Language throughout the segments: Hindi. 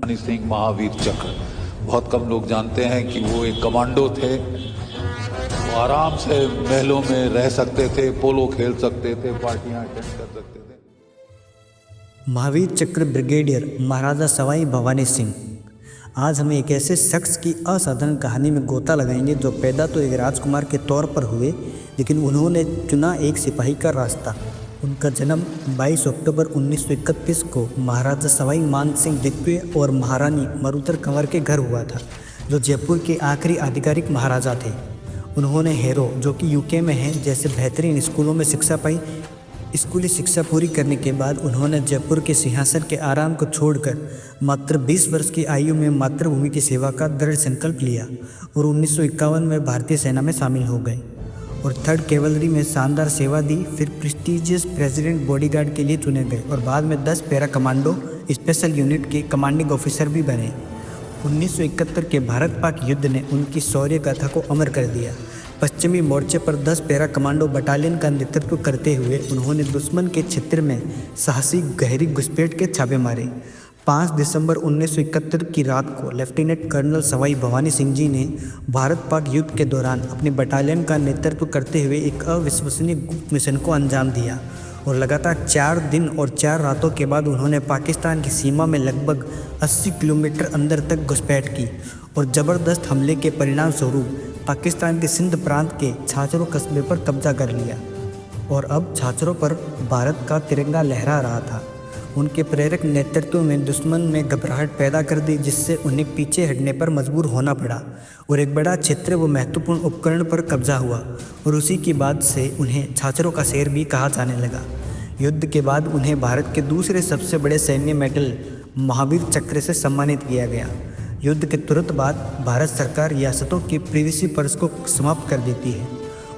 भवानी सिंह महावीर चक्र। बहुत कम लोग जानते हैं कि वो एक कमांडो थे। वो आराम से महलों में रह सकते थे, पोलो खेल सकते थे, पार्टियां अटेंड कर सकते थे। महावीर चक्र ब्रिगेडियर महाराजा सवाई भवानी सिंह। आज हम एक ऐसे शख्स की असाधारण कहानी में गोता लगाएंगे जो पैदा तो एक राजकुमार के तौर पर हुए, लेकिन उन्होंने चुना एक सिपाही का रास्ता। उनका जन्म 22 अक्टूबर 1931 को महाराजा सवाई मान सिंह द्वितीय और महारानी मरुधर कंवर के घर हुआ था, जो जयपुर के आखिरी आधिकारिक महाराजा थे। उन्होंने हेरो, जो कि यूके में है, जैसे बेहतरीन स्कूलों में शिक्षा पाई। स्कूली शिक्षा पूरी करने के बाद उन्होंने जयपुर के सिंहासन के आराम को छोड़कर मात्र 20 वर्ष की आयु में मातृभूमि की सेवा का दृढ़ संकल्प लिया और 1951 में भारतीय सेना में शामिल हो गए और 3rd कैवलरी में शानदार सेवा दी। फिर प्रेस्टिजियस प्रेसिडेंट बॉडीगार्ड के लिए चुने गए और बाद में 10 पैरा कमांडो स्पेशल यूनिट के कमांडिंग ऑफिसर भी बने। 1971 के भारत पाक युद्ध ने उनकी शौर्य गाथा को अमर कर दिया। पश्चिमी मोर्चे पर 10 पैरा कमांडो बटालियन का नेतृत्व करते हुए उन्होंने दुश्मन के क्षेत्र में साहसी गहरी घुसपैठ के छापे मारे। 5 दिसंबर 1971 की रात को लेफ्टिनेंट कर्नल सवाई भवानी सिंह जी ने भारत पाक युद्ध के दौरान अपने बटालियन का नेतृत्व करते हुए एक अविश्वसनीय गुप्त मिशन को अंजाम दिया और लगातार 4 दिन और 4 रातों के बाद उन्होंने पाकिस्तान की सीमा में लगभग 80 किलोमीटर अंदर तक घुसपैठ की और ज़बरदस्त हमले के परिणाम स्वरूप पाकिस्तान के सिंध प्रांत के छाछरो कस्बे पर कब्जा कर लिया और अब छाछरों पर भारत का तिरंगा लहरा रहा था। उनके प्रेरक नेतृत्व में दुश्मन में घबराहट पैदा कर दी, जिससे उन्हें पीछे हटने पर मजबूर होना पड़ा और एक बड़ा क्षेत्र व महत्वपूर्ण उपकरण पर कब्जा हुआ और उसी के बाद से उन्हें छाछरों का शेर भी कहा जाने लगा। युद्ध के बाद उन्हें भारत के दूसरे सबसे बड़े सैन्य मेडल महावीर चक्र से सम्मानित किया गया। युद्ध के तुरंत बाद भारत सरकार रियासतों की प्रिवेसी पर्स को समाप्त कर देती है।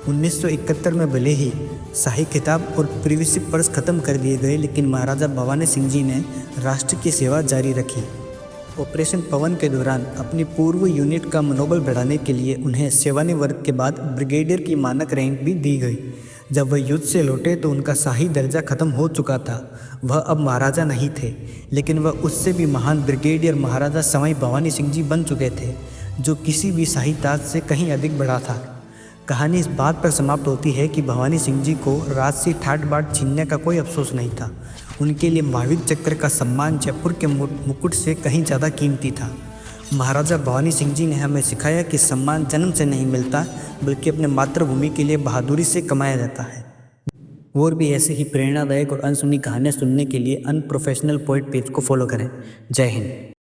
1971 में भले ही शाही खिताब और प्रिवेसी पर्स खत्म कर दिए गए, लेकिन महाराजा भवानी सिंह जी ने राष्ट्र की सेवा जारी रखी। ऑपरेशन पवन के दौरान अपनी पूर्व यूनिट का मनोबल बढ़ाने के लिए उन्हें सेवानिवृत्ति के बाद ब्रिगेडियर की मानक रैंक भी दी गई। जब वह युद्ध से लौटे तो उनका शाही दर्जा खत्म हो चुका था। वह अब महाराजा नहीं थे, लेकिन वह उससे भी महान ब्रिगेडियर महाराजा सवाई भवानी सिंह जी बन चुके थे, जो किसी भी शाही ताज से कहीं अधिक बड़ा था। कहानी इस बात पर समाप्त होती है कि भवानी सिंह जी को राजसी ठाट बाट छीनने का कोई अफसोस नहीं था। उनके लिए महावीर चक्र का सम्मान जयपुर के मुकुट से कहीं ज़्यादा कीमती था। महाराजा भवानी सिंह जी ने हमें सिखाया कि सम्मान जन्म से नहीं मिलता, बल्कि अपने मातृभूमि के लिए बहादुरी से कमाया जाता है। और भी ऐसे ही प्रेरणादायक और अनसुनी कहानियाँ सुनने के लिए अनप्रोफेशनल पोइट पेज को फॉलो करें। जय हिंद।